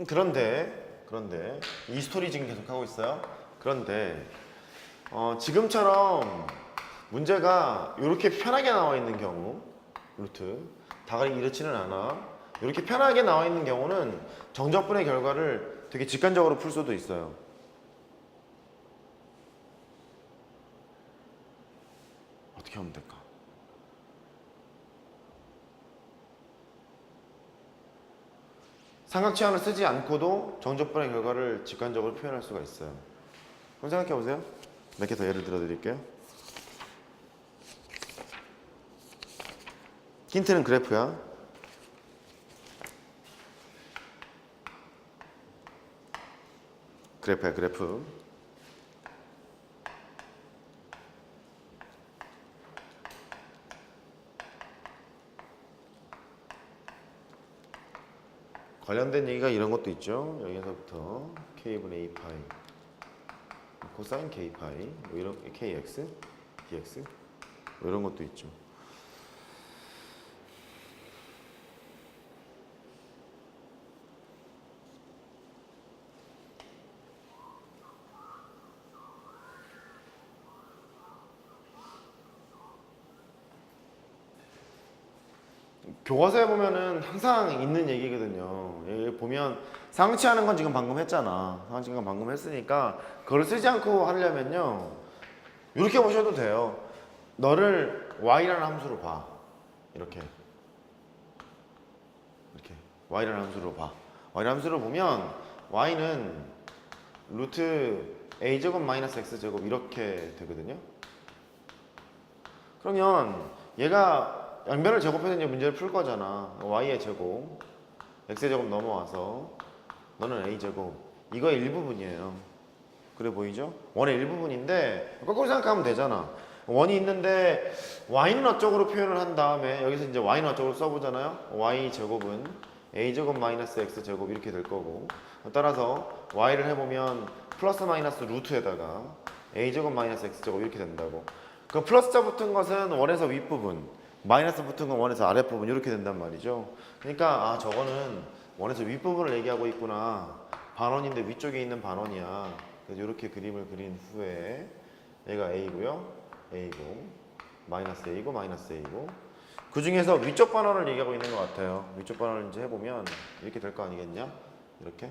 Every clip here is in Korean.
그런데 이 스토리 지금 계속 하고 있어요. 그런데 지금처럼 문제가 이렇게 편하게 나와 있는 경우, 루트 다가리 이렇지는 않아. 이렇게 편하게 나와 있는 경우는 정적분의 결과를 되게 직관적으로 풀 수도 있어요. 어떻게 하면 될까? 삼각치환을 쓰지 않고도 정적분의 결과를 직관적으로 표현할 수가 있어요. 그럼 생각해 보세요. 몇 개 더 예를 들어 드릴게요. 힌트는 그래프야. 그래프야, 그래프. 관련된 얘기가 이런 것도 있죠. 여기서부터 k분의 2파이 코사인 k파이 뭐 이런 kx, dx 뭐 이런 것도 있죠. 교과서에 보면은 항상 있는 얘기거든요. 여기 보면 상치하는 건 지금 방금 했잖아. 상치하는 건 방금 했으니까 그걸 쓰지 않고 하려면요. 이렇게 보셔도 돼요. 너를 y라는 함수로 봐. 이렇게 y라는 함수로 봐. y라는 함수로 보면 y는 루트 a제곱 마이너스 x제곱 이렇게 되거든요. 그러면 얘가 양변을 제곱해서 이제 문제를 풀 거잖아. y의 제곱, x의 제곱 넘어와서 너는 a제곱. 이거 일부분이에요. 그래 보이죠? 원의 일부분인데 거꾸로 생각하면 되잖아. 원이 있는데 y는 어쪽으로 표현을 한 다음에 여기서 이제 y는 어쪽으로 써보잖아요. y 제곱은 a제곱 마이너스 x제곱 이렇게 될 거고, 따라서 y를 해보면 플러스 마이너스 루트에다가 a제곱 마이너스 x제곱 이렇게 된다고. 그 플러스자 붙은 것은 원에서 윗부분, 마이너스 붙은 건 원에서 아랫부분 이렇게 된단 말이죠. 그러니까 아 저거는 원에서 윗부분을 얘기하고 있구나. 반원인데 위쪽에 있는 반원이야. 그래서 이렇게 그림을 그린 후에 얘가 a고요. a고 마이너스 a고 마이너스 a고 그 중에서 위쪽 반원을 얘기하고 있는 것 같아요. 위쪽 반원을 이제 해보면 이렇게 될 거 아니겠냐? 이렇게.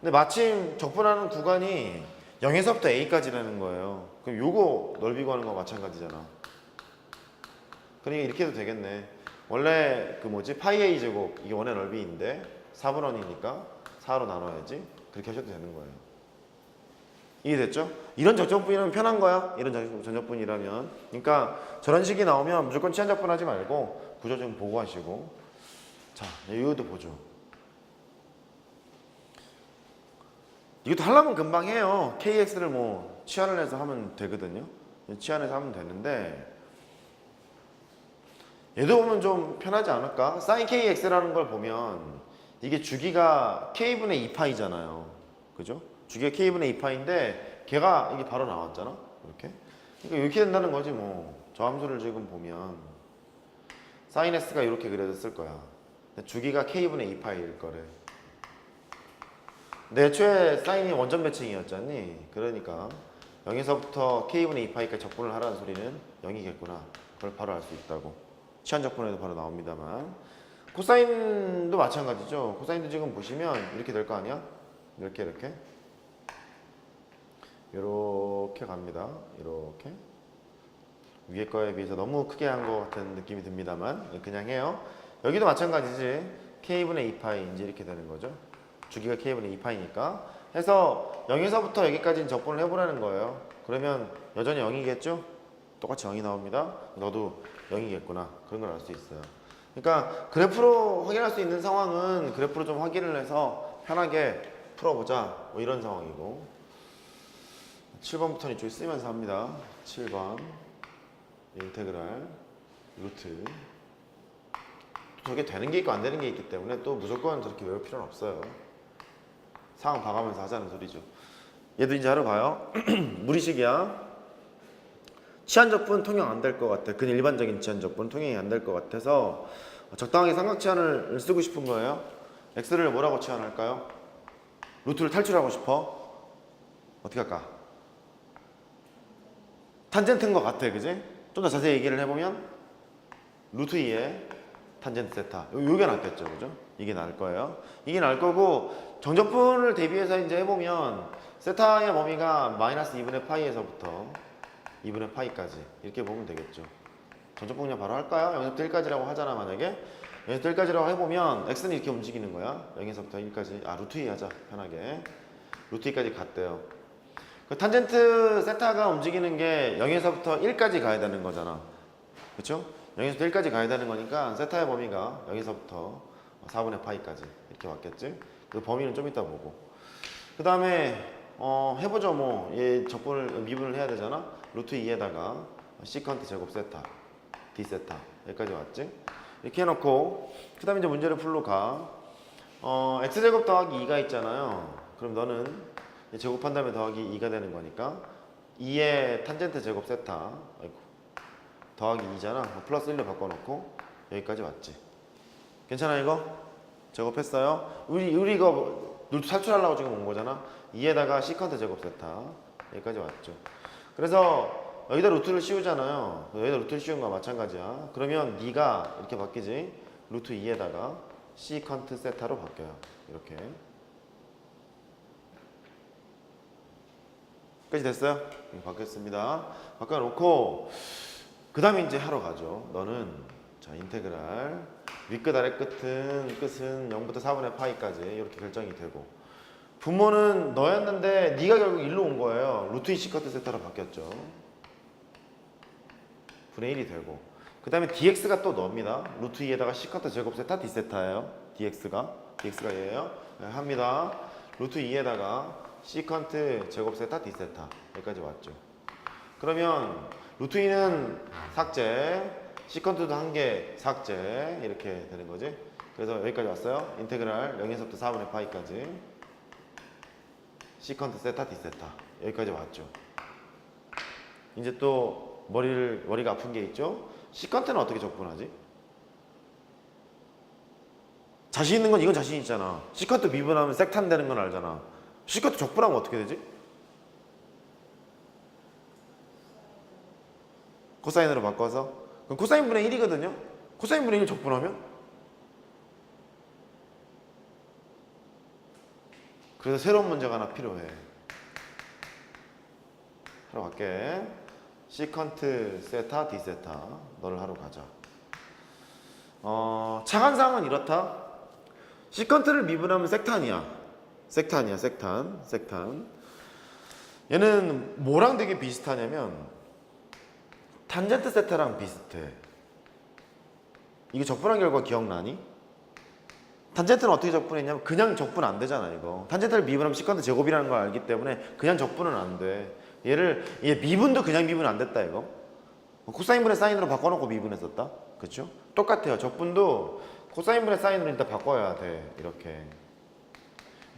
근데 마침 적분하는 구간이 0에서부터 a까지라는 거예요. 그럼 요거 넓이 구하는 거 마찬가지잖아. 그러니까 이렇게 해도 되겠네. 원래 그 뭐지 파이 a 제곱 이게 원의 넓이인데 4분원이니까 4로 나눠야지. 그렇게 하셔도 되는 거예요. 이해됐죠? 이런 적적분이라면 편한 거야. 이런 적적분이라면. 그러니까 저런 식이 나오면 무조건 치환적분 하지 말고 구조 좀 보고 하시고. 자, 이것도 보죠. 이것도 하려면 금방 해요. kx를 뭐 치환을 해서 하면 되거든요. 치환해서 하면 되는데 얘도 보면 좀 편하지 않을까? sin kx라는 걸 보면 이게 주기가 k분의 2파이잖아요. 그죠? 주기가 k분의 2파인데 걔가 이게 바로 나왔잖아. 이렇게. 그러니까 이렇게 된다는 거지 뭐. 저 함수를 지금 보면 sin s가 이렇게 그려졌을 거야. 주기가 k분의 2파이일 거래. 근데 애초에 사인이 원점 배칭이었잖니. 그러니까 0에서부터 k분의 2파이까지 적분을 하라는 소리는 0이겠구나. 그걸 바로 알 수 있다고. 치환적분에도 바로 나옵니다만. 코사인도 마찬가지죠. 코사인도 지금 보시면 이렇게 될 거 아니야? 이렇게 이렇게 갑니다. 이렇게 위에 거에 비해서 너무 크게 한 것 같은 느낌이 듭니다만 그냥 해요. 여기도 마찬가지지. k분의 2파이 이제 이렇게 되는 거죠. 주기가 k분의 2파이니까 해서 0에서부터 여기까지는 적분을 해보라는 거예요. 그러면 여전히 0이겠죠? 똑같이 0이 나옵니다. 너도 0이겠구나. 그런 걸 알 수 있어요. 그러니까 그래프로 확인할 수 있는 상황은 그래프로 좀 확인을 해서 편하게 풀어보자. 뭐 이런 상황이고 7번부터는 이쪽에 쓰면서 합니다. 7번 인테그랄 루트 저게 되는 게 있고 안 되는 게 있기 때문에 또 무조건 저렇게 외울 필요는 없어요. 상황 봐가면서 하자는 소리죠. 얘도 이제 하러 가요. 무리식이야. 치환적분 통용 안 될 것 같아. 그냥 일반적인 치환적분 통용이 안 될 것 같아서 적당하게 삼각치환을 쓰고 싶은 거예요. x를 뭐라고 치환할까요? 루트를 탈출하고 싶어? 어떻게 할까? 탄젠트인 것 같아, 그지? 좀 더 자세히 얘기를 해보면 루트 2에 탄젠트 세타. 요게 낫겠죠, 그죠? 이게 나을 거예요. 이게 나을 거고, 정적분을 대비해서 이제 해보면 세타의 범위가 마이너스 2분의 파이에서부터 2분의 파이까지 이렇게 보면 되겠죠. 정적분 그냥 바로 할까요? 0에서부터 1까지라고 하잖아, 만약에. 0에서부터 1까지라고 해보면 x는 이렇게 움직이는 거야. 0에서부터 1까지. 루트 2 하자, 편하게. 루트 2까지 갔대요. 그 탄젠트 세타가 움직이는 게 0에서부터 1까지 가야 되는 거잖아. 그쵸? 0에서부터 1까지 가야 되는 거니까 세타의 범위가 0에서부터 4분의 파이까지 이렇게 왔겠지? 그 범위는 좀 이따 보고. 그 다음에 해보죠 뭐. 얘 적분을 미분을 해야 되잖아. 루트 2에다가 시컨트 제곱 세타 d 세타 여기까지 왔지? 이렇게 해놓고 그 다음에 이제 문제를 풀로 가. x제곱 더하기 2가 있잖아요. 그럼 너는 제곱한 다음에 더하기 2가 되는 거니까 2의 탄젠트 제곱 세타 아이고, 더하기 2잖아. 플러스 1로 바꿔놓고 여기까지 왔지. 괜찮아 이거? 제곱했어요. 우리 이거 루트 탈출하려고 지금 온 거잖아. 2에다가 시컨트 제곱 세타 여기까지 왔죠. 그래서 여기다 루트를 씌우잖아요. 여기다 루트를 씌운 거와 마찬가지야. 그러면 네가 이렇게 바뀌지. 루트 2에다가 시컨트 세타로 바뀌어요. 이렇게. 끝이 됐어요? 바뀌었습니다. 바꿔놓고 그 다음에 이제 하러 가죠. 너는 자 인테그랄 윗끝 아래 끝은 0부터 4분의 파이까지 이렇게 결정이 되고 분모는 너였는데 네가 결국 1로 온 거예요. 루트 2 시컨트 세타로 바뀌었죠. 분의 1이 되고 그 다음에 dx가 또 너입니다. 루트 2에다가 시컨트 제곱 세타 d 세타예요. dx가 얘예요. 네, 합니다. 루트 2에다가 시컨트 제곱 세타 d 세타 여기까지 왔죠. 그러면 루트 2는 삭제, 시컨트도 한 개 삭제 이렇게 되는 거지. 그래서 여기까지 왔어요. 인테그랄 0에서부터 4분의 파이까지 시컨트 세타 d 세타 여기까지 왔죠. 이제 또 머리가 아픈 게 있죠. 시컨트는 어떻게 적분하지? 자신 있는 건 이건 자신 있잖아. 시컨트 미분하면 섹탄 되는 건 알잖아. 시컨트 적분하면 어떻게 되지? 코사인으로 바꿔서 그럼 코사인 분의 1이거든요. 코사인 분의 1 적분하면 그래서 새로운 문제가 하나 필요해. 하러 갈게. 시컨트 세타 d 세타 너를 하러 가자. 차관상은 이렇다. 시컨트를 미분하면 섹탄이야. 섹탄. 얘는 뭐랑 되게 비슷하냐면 탄젠트 세타랑 비슷해. 이거 적분한 결과 기억나니? 탄젠트는 어떻게 적분했냐면 그냥 적분 안 되잖아 이거. 탄젠트를 미분하면 시컨트 제곱이라는 걸 알기 때문에 그냥 적분은 안 돼. 얘 미분도 그냥 미분 안 됐다 이거. 코사인분의 사인으로 바꿔놓고 미분했었다. 그쵸? 똑같아요. 적분도 코사인분의 사인으로 일단 바꿔야 돼. 이렇게.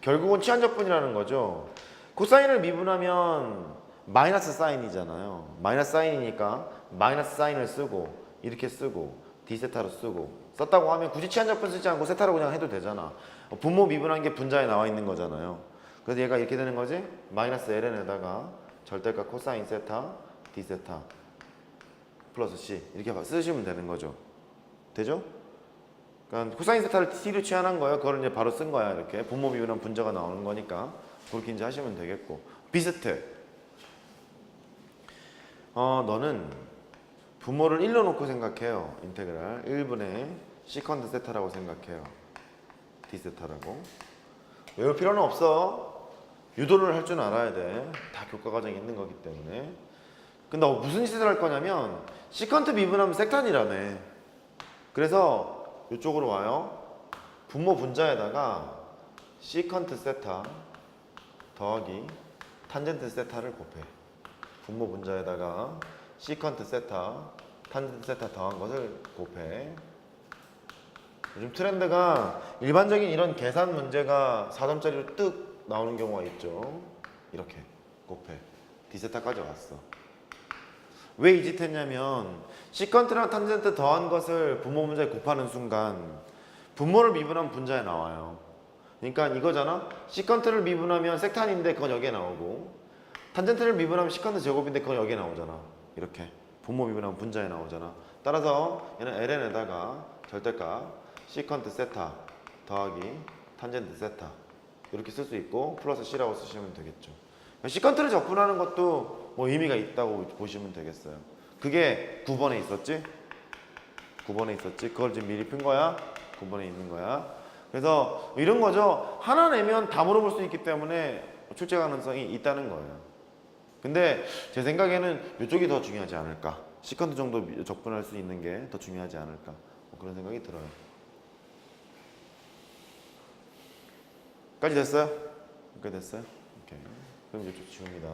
결국은 치환적분이라는 거죠. 코사인을 미분하면 마이너스 사인이잖아요. 마이너스 사인이니까 마이너스 사인을 쓰고 이렇게 쓰고 d세타로 쓰고 썼다고 하면 굳이 치환적분 쓰지 않고 세타로 그냥 해도 되잖아. 분모 미분한 게 분자에 나와 있는 거잖아요. 그래서 얘가 이렇게 되는 거지. 마이너스 ln에다가 절대값 코사인 세타 d세타 플러스 c 이렇게 쓰시면 되는 거죠. 되죠? 그러니까 코사인 세타를 t로 치환한 거예요. 그걸 이제 바로 쓴 거야. 이렇게 분모 미분한 분자가 나오는 거니까 그렇게 이제 하시면 되겠고 비슷해. 너는 분모를 1로 놓고 생각해요. 인테그랄 1분의 시컨트 세타라고 생각해요. d 세타라고. 외울 필요는 없어. 유도를 할 줄 알아야 돼. 다 교과 과정에 있는 거기 때문에. 근데 무슨 짓을 할 거냐면 시컨트 미분하면 섹탄이라며. 그래서 이쪽으로 와요. 분모 분자에다가 시컨트 세타 더하기 탄젠트 세타를 곱해. 분모 분자에다가 시컨트 세타, 탄젠트 세타 더한 것을 곱해. 요즘 트렌드가 일반적인 이런 계산 문제가 4점짜리로 뜩 나오는 경우가 있죠. 이렇게 곱해. d세타까지 왔어. 왜 이 짓 했냐면 시컨트랑 탄젠트 더한 것을 분모 분자에 곱하는 순간 분모를 미분하면 분자에 나와요. 그러니까 이거잖아. 시컨트를 미분하면 섹탄인데 그건 여기에 나오고 탄젠트를 미분하면 시컨트 제곱인데 그건 여기에 나오잖아. 이렇게 분모 미분하면 분자에 나오잖아. 따라서 얘는 ln에다가 절대값 시컨트 세타 더하기 탄젠트 세타 이렇게 쓸 수 있고 플러스 c라고 쓰시면 되겠죠. 시컨트를 적분하는 것도 뭐 의미가 있다고 보시면 되겠어요. 그게 9번에 있었지? 9번에 있었지? 그걸 지금 미리 푼 거야? 9번에 있는 거야. 그래서 이런 거죠. 하나 내면 다 물어볼 수 있기 때문에 출제 가능성이 있다는 거예요. 근데 제 생각에는 이쪽이 더 중요하지 않을까. 시컨트 정도 적분할 수 있는 게 더 중요하지 않을까. 뭐 그런 생각이 들어요. 까지 됐어요? 여기까지 됐어요? 오케이. 그럼 이쪽 지웁니다.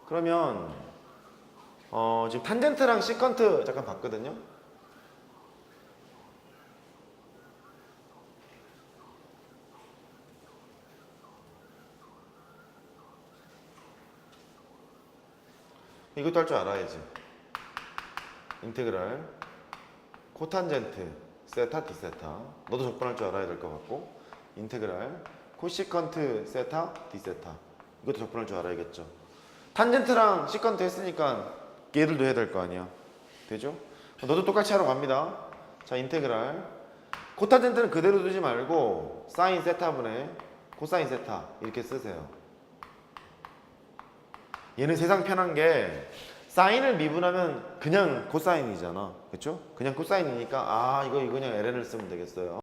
그러면 지금 탄젠트랑 시컨트 잠깐 봤거든요. 이것도 할 줄 알아야지. 인테그랄 코탄젠트 세타 디세타 너도 적분할 줄 알아야 될 것 같고 인테그랄 코시컨트 세타 디세타 이것도 적분할 줄 알아야겠죠. 탄젠트랑 시컨트 했으니까 얘들도 해야 될 거 아니야. 되죠? 너도 똑같이 하러 갑니다. 자, 인테그랄 코탄젠트는 그대로 두지 말고 사인 세타분의 코사인 세타 이렇게 쓰세요. 얘는 세상 편한 게 사인을 미분하면 그냥 코사인이잖아. 그쵸? 그냥 코사인이니까 이거 그냥 ln을 쓰면 되겠어요.